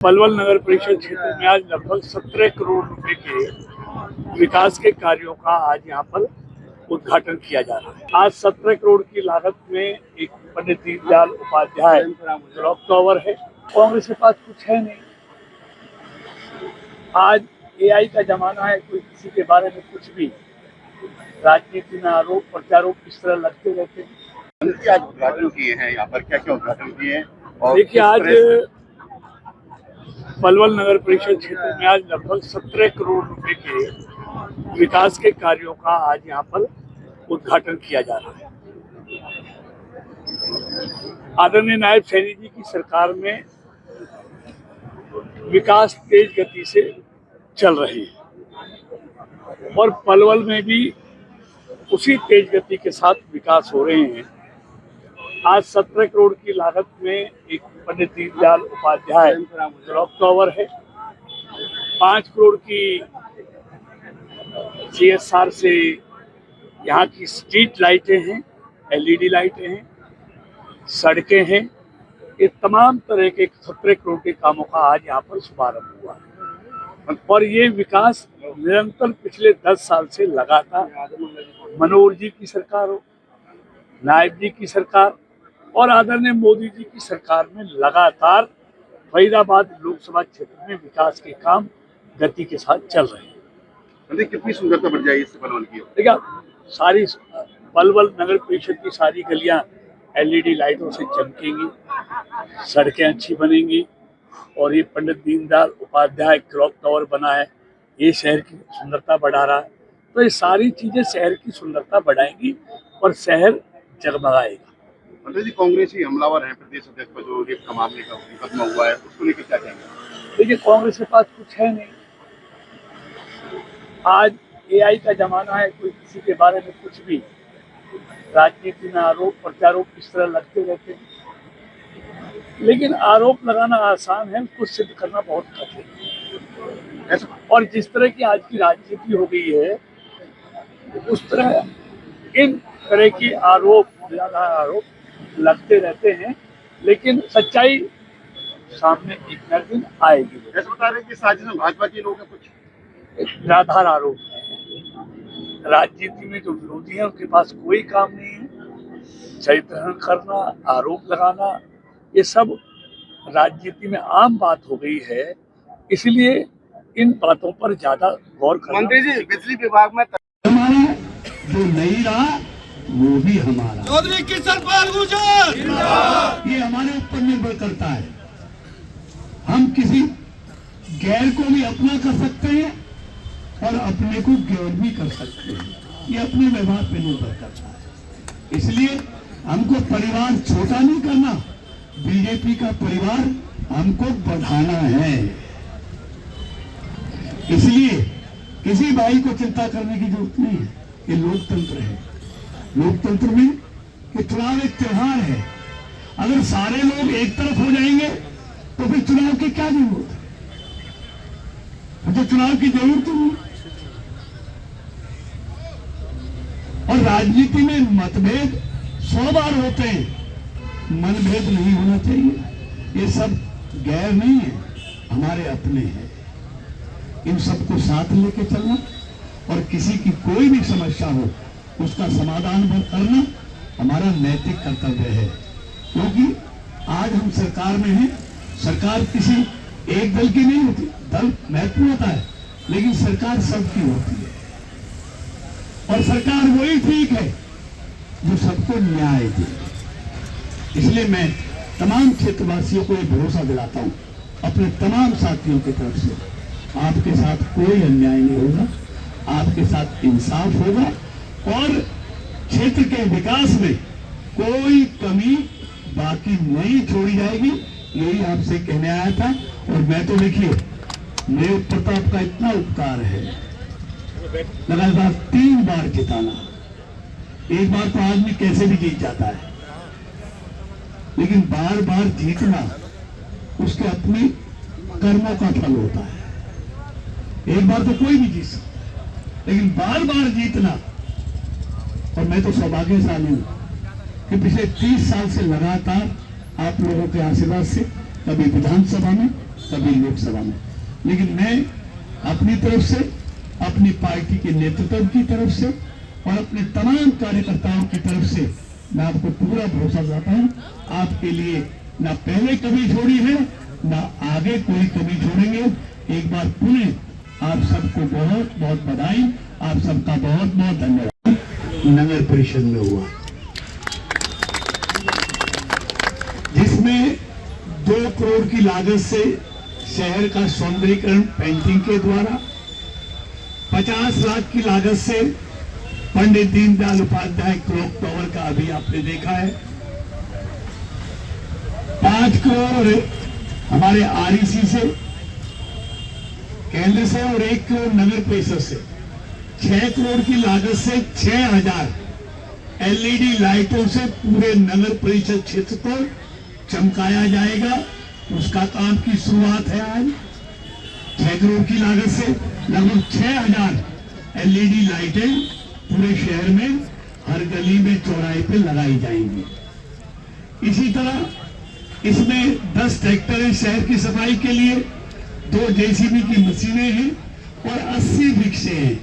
पलवल नगर परिषद क्षेत्र में आज लगभग 17 करोड़ रुपए के विकास के कार्यों का आज यहाँ पर उद्घाटन किया जा रहा है। आज 17 करोड़ की लागत में एक पंडित दीनदयाल उपाध्याय क्लॉक टावर है। कांग्रेस के पास कुछ है नहीं। आज एआई का जमाना है, कोई किसी के बारे में कुछ भी राजनीति में आरोप प्रत्यारोप इस तरह लगते रहते हैं। आज उद्घाटन किए हैं, यहाँ पर क्या क्या उद्घाटन किए हैं? और देखिए, आज पलवल नगर परिषद क्षेत्र में आज लगभग 17 करोड़ रुपए के विकास के कार्यों का आज यहाँ पर उद्घाटन किया जा रहा है। आदरणीय नायब सैनी जी की सरकार में विकास तेज गति से चल रही है और पलवल में भी उसी तेज गति के साथ विकास हो रहे हैं। आज 17 करोड़ की लागत में एक पंडित दीनदयाल उपाध्याय क्लॉक टावर है। 5 करोड़ की CSR से यहाँ की स्ट्रीट लाइटें हैं, LED लाइटें हैं, सड़कें हैं। ये तमाम तरह के 17 करोड़ के कामों का आज यहाँ पर शुभारंभ हुआ है और ये विकास निरंतर पिछले 10 साल से लगातार मनोहर जी की सरकार हो, नायब जी की सरकार और आदरणीय मोदी जी की सरकार में लगातार फरीदाबाद लोकसभा क्षेत्र में विकास के काम गति के साथ चल रहे हैं। कितनी सुंदरता बढ़ जाएगी इससे पलवल की? देखिए, सारी पलवल नगर परिषद की सारी गलियां LED लाइटों से चमकेंगी, सड़कें अच्छी बनेंगी और ये पंडित दीनदयाल उपाध्याय क्लॉक टावर बना है, ये शहर की सुंदरता बढ़ा रहा है। तो ये सारी चीजें शहर की सुंदरता बढ़ाएंगी और शहर जगमगाएगा। मंत्री जी, कांग्रेस ही हमलावर है प्रदेश अध्यक्ष पर जो रेप का मामले का मुकदमा हुआ है, उसको लेकर क्या कहेंगे? देखिए, कांग्रेस के पास कुछ है नहीं। आज एआई का जमाना है, कोई किसी के बारे में कुछ भी राजनीति में आरोप प्रत्यारोप इस तरह लगते रहते हैं। लेकिन आरोप लगाना आसान है, उसको सिद्ध करना बहुत कठिन है। और जिस तरह की आज की राजनीति हो गई है, उस तरह इन तरह की आरोप लगते रहते हैं, लेकिन सच्चाई सामने एक न दिन आएगी। ऐसा बता रहे हैं कि साजिश में भाजपा के लोग हैं, कुछ निराधार आरोप है। राजनीति में जो विरोधी हैं उनके पास कोई काम नहीं है। चरित्रहरण करना, आरोप लगाना, ये सब राजनीति में आम बात हो गई है। इसलिए इन बातों पर ज्यादा गौर करना। मंत्री जी, बिजली विभाग में हमारा जो नहीं रहा वो भी हमारा। चौधरी किशन पाल गुर्जर ये हमारे ऊपर निर्भर करता है। हम किसी गैर को भी अपना कर सकते हैं और अपने को गैर भी कर सकते हैं। ये अपने व्यवहार पे निर्भर करता है। इसलिए हमको परिवार छोटा नहीं करना, बीजेपी का परिवार हमको बढ़ाना है। इसलिए किसी भाई को चिंता करने की जरूरत नहीं है। ये लोकतंत्र है। लोकतंत्र में कि चुनाव एक त्योहार है। अगर सारे लोग एक तरफ हो जाएंगे तो फिर चुनाव की क्या जरूरत है? तो चुनाव की जरूरत नहीं। और राजनीति में मतभेद 100 बार होते हैं, मनभेद नहीं होना चाहिए। ये सब गैर नहीं है, हमारे अपने हैं। इन सबको साथ लेके चलना और किसी की कोई भी समस्या हो उसका समाधान करना हमारा नैतिक कर्तव्य है। क्योंकि आज हम सरकार में हैं। सरकार किसी एक दल की नहीं होती, दल महत्वपूर्ण होता है, लेकिन सरकार सबकी होती है। और सरकार वही ठीक है जो सबको न्याय दे। इसलिए मैं तमाम क्षेत्रवासियों को ये भरोसा दिलाता हूं, अपने तमाम साथियों की तरफ से, आपके साथ कोई अन्याय नहीं होगा, आपके साथ इंसाफ होगा और क्षेत्र के विकास में कोई कमी बाकी नहीं छोड़ी जाएगी। यही आपसे कहने आया था। और मैं तो देखिए, मेरे प्रताप का इतना उपकार है, लगातार 3 बार जिताना। एक बार तो आदमी कैसे भी जीत जाता है, लेकिन बार बार जीतना उसके अपने कर्मों का फल होता है। एक बार तो कोई भी जीत सकता है, लेकिन बार बार जीतना। और मैं तो सौभाग्यशाली हूं कि पिछले 30 साल से लगातार आप लोगों के आशीर्वाद से कभी विधानसभा में, कभी लोकसभा में। लेकिन मैं अपनी तरफ से, अपनी पार्टी के नेतृत्व की तरफ से और अपने तमाम कार्यकर्ताओं की तरफ से मैं आपको पूरा भरोसा दिलाता हूं, आपके लिए ना पहले कमी छोड़ी है, ना आगे कोई कमी छोड़ेंगे। एक बार पुनः आप सबको बहुत बहुत बधाई, आप सबका बहुत बहुत धन्यवाद। नगर परिषद में हुआ, जिसमें 2 करोड़ की लागत से शहर का सौंदर्यीकरण पेंटिंग के द्वारा, 50 लाख की लागत से पंडित दीनदयाल उपाध्याय क्लॉक टावर का अभी आपने देखा है, 5 करोड़ हमारे आरईसी से, केंद्र से, और 1 करोड़ नगर परिषद से, 6 करोड़ की लागत से 6000 एलईडी लाइटों से पूरे नगर परिषद क्षेत्र को चमकाया जाएगा। उसका काम की शुरुआत है आज। 6 करोड़ की लागत से लगभग 6000 एलईडी लाइटें पूरे शहर में हर गली में, चौराहे पे लगाई जाएंगी। इसी तरह इसमें 10 ट्रैक्टर हैं शहर की सफाई के लिए, 2 जेसीबी की मशीनें हैं और 80 रिक्शे हैं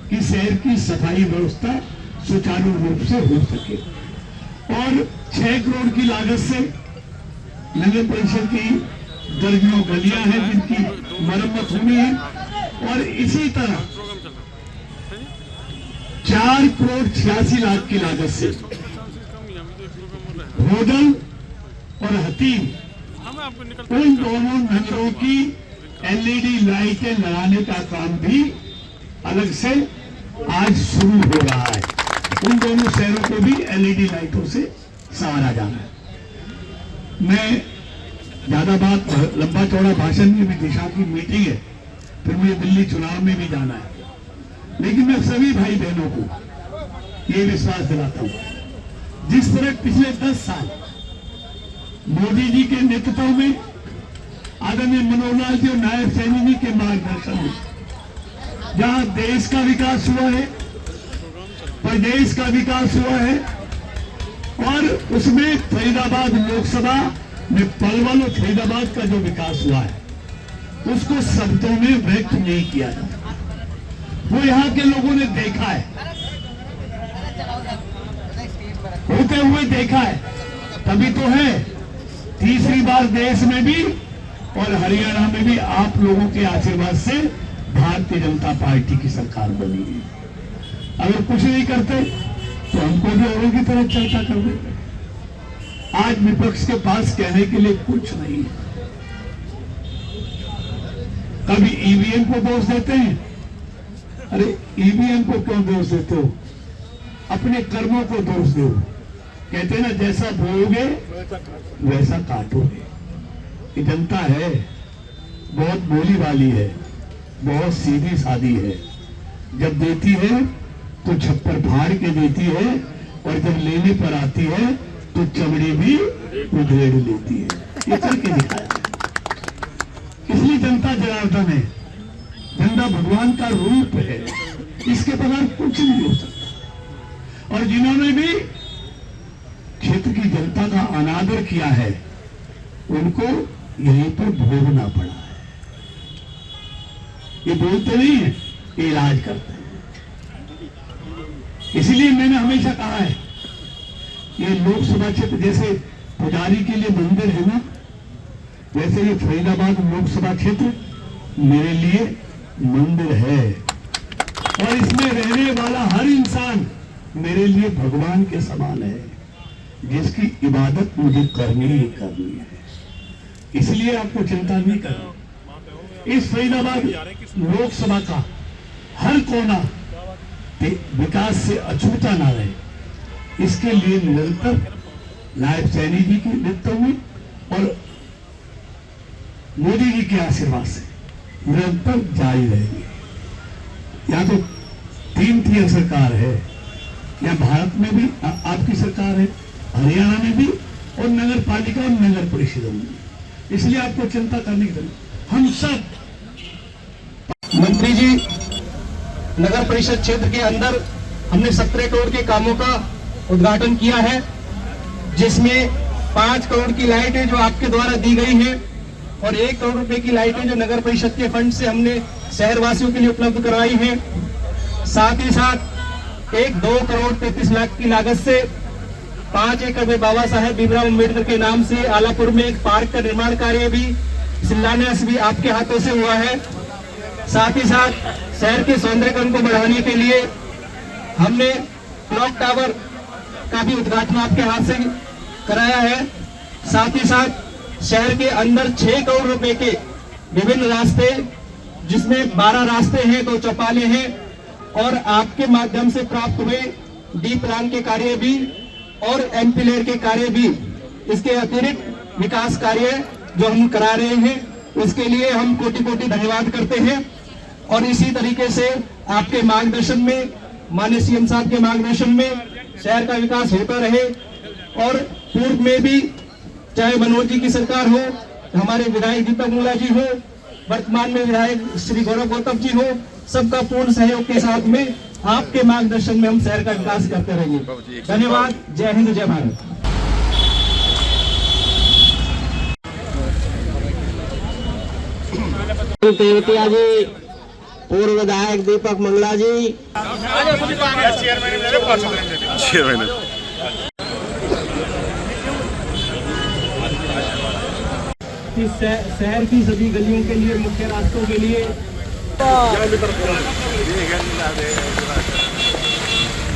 कि शहर की सफाई व्यवस्था सुचारू रूप से हो सके। और 6 करोड़ की लागत से नगर परिषद की दर्जनों गलियां हैं जिनकी मरम्मत होनी है। और इसी तरह 4 करोड़ 86 लाख की लागत से होडल और हतीम, उन दोनों नगरों की एलईडी लाइटें लगाने का काम भी अलग से आज शुरू हो रहा है। उन दोनों शहरों को भी एलईडी लाइटों से संवारा जाना है। मैं ज्यादा बात, लंबा चौड़ा भाषण में भी, दिशा की मीटिंग है, फिर मुझे दिल्ली चुनाव में भी जाना है, लेकिन मैं सभी भाई बहनों को ये विश्वास दिलाता हूं, जिस तरह पिछले 10 साल मोदी जी के नेतृत्व में, आदरणीय मनोहर लाल जी और नायब सैनी जी के मार्गदर्शन में जहां देश का विकास हुआ है, प्रदेश का विकास हुआ है, और उसमें फरीदाबाद लोकसभा में पलवल और फरीदाबाद का जो विकास हुआ है उसको शब्दों में व्यक्त नहीं किया जाता। वो यहाँ के लोगों ने देखा है, होते हुए देखा है, तभी तो है तीसरी बार देश में भी और हरियाणा में भी आप लोगों के आशीर्वाद से भारतीय जनता पार्टी की सरकार बनी है। अगर कुछ नहीं करते तो हमको भी औरों की तरह चर्चा कर देते। आज विपक्ष के पास कहने के लिए कुछ नहीं है। कभी ईवीएम को दोष देते हैं, अरे ईवीएम को क्यों दोष देते हो, अपने कर्मों को दोष दो। कहते हैं ना, जैसा बोओगे वैसा काटोगे। ये जनता है, बहुत बोली वाली है, बहुत सीधी सादी है। जब देती है तो छप्पर फाड़ के देती है, और जब लेने पर आती है तो चमड़ी भी उधेड़ लेती है। ये करके दिखाया है। इसलिए जनता जनार्दन है, जनता भगवान का रूप है, इसके बगैर कुछ नहीं हो सकता। और जिन्होंने भी क्षेत्र की जनता का अनादर किया है उनको यहीं पर भोगना पड़ा है। ये बोलते नहीं है, ये इलाज करते हैं। इसलिए मैंने हमेशा कहा है, ये लोकसभा क्षेत्र जैसे पुजारी के लिए मंदिर है ना, वैसे ये फरीदाबाद लोकसभा क्षेत्र मेरे लिए मंदिर है। और इसमें रहने वाला हर इंसान मेरे लिए भगवान के समान है, जिसकी इबादत मुझे करनी ही करनी है। इसलिए आपको चिंता नहीं करनी। इस फरीदाबाद लोकसभा का हर कोना विकास से अछूता ना रहे, इसके लिए निरंतर नायब सैनी जी के नेतृत्व में और मोदी जी के आशीर्वाद से निरंतर जारी रहेगी। यहाँ तो 3 tier सरकार है, यहाँ भारत में भी आपकी सरकार है, हरियाणा में भी, और नगर पालिका और नगर परिषदों में। इसलिए आपको चिंता करने की जरूरत। हम सब मंत्री जी, नगर परिषद क्षेत्र के अंदर हमने 17 करोड़ के कामों का उद्घाटन किया है, जिसमें 5 करोड़ की लाइटें जो आपके द्वारा दी गई है, और 1 करोड़ रुपए की लाइटें जो नगर परिषद के फंड से हमने शहरवासियों के लिए उपलब्ध करवाई हैं। साथ ही साथ 2 करोड़ 33 लाख की लागत से 5 एकड़ में बाबा साहेब भीमराव अम्बेडकर के नाम से आलापुर में एक पार्क का निर्माण कार्य भी, शिलान्यास भी आपके हाथों से हुआ है। साथ ही साथ शहर के सौंदर्यीकरण को बढ़ाने के लिए हमने क्लॉक टावर का भी उद्घाटन आपके हाथ से कराया है। साथ ही साथ शहर के अंदर 6 करोड़ रुपए के विभिन्न रास्ते, जिसमें 12 रास्ते हैं, 2 चौपाले हैं, और आपके माध्यम से प्राप्त हुए डी प्लान के कार्य भी और एमपी लेयर के कार्य भी, इसके अतिरिक्त विकास कार्य जो हम करा रहे हैं, उसके लिए हम कोटि कोटि धन्यवाद करते हैं। और इसी तरीके से आपके मार्गदर्शन में, माननीय सीएम साहब के मार्गदर्शन में शहर का विकास होता रहे। और पूर्व में भी चाहे मनोज जी की सरकार हो, हमारे विधायक दीपक मंगला जी हो, वर्तमान में विधायक श्री गौरव गौतम जी हो, सबका पूर्ण सहयोग के साथ में आपके मार्गदर्शन में हम शहर का विकास करते रहेंगे। धन्यवाद। जय हिंद, जय भारत। तेवतिया जी, पूर्व विधायक दीपक मंगला जी, शहर की सभी गलियों के लिए, मुख्य रास्तों के लिए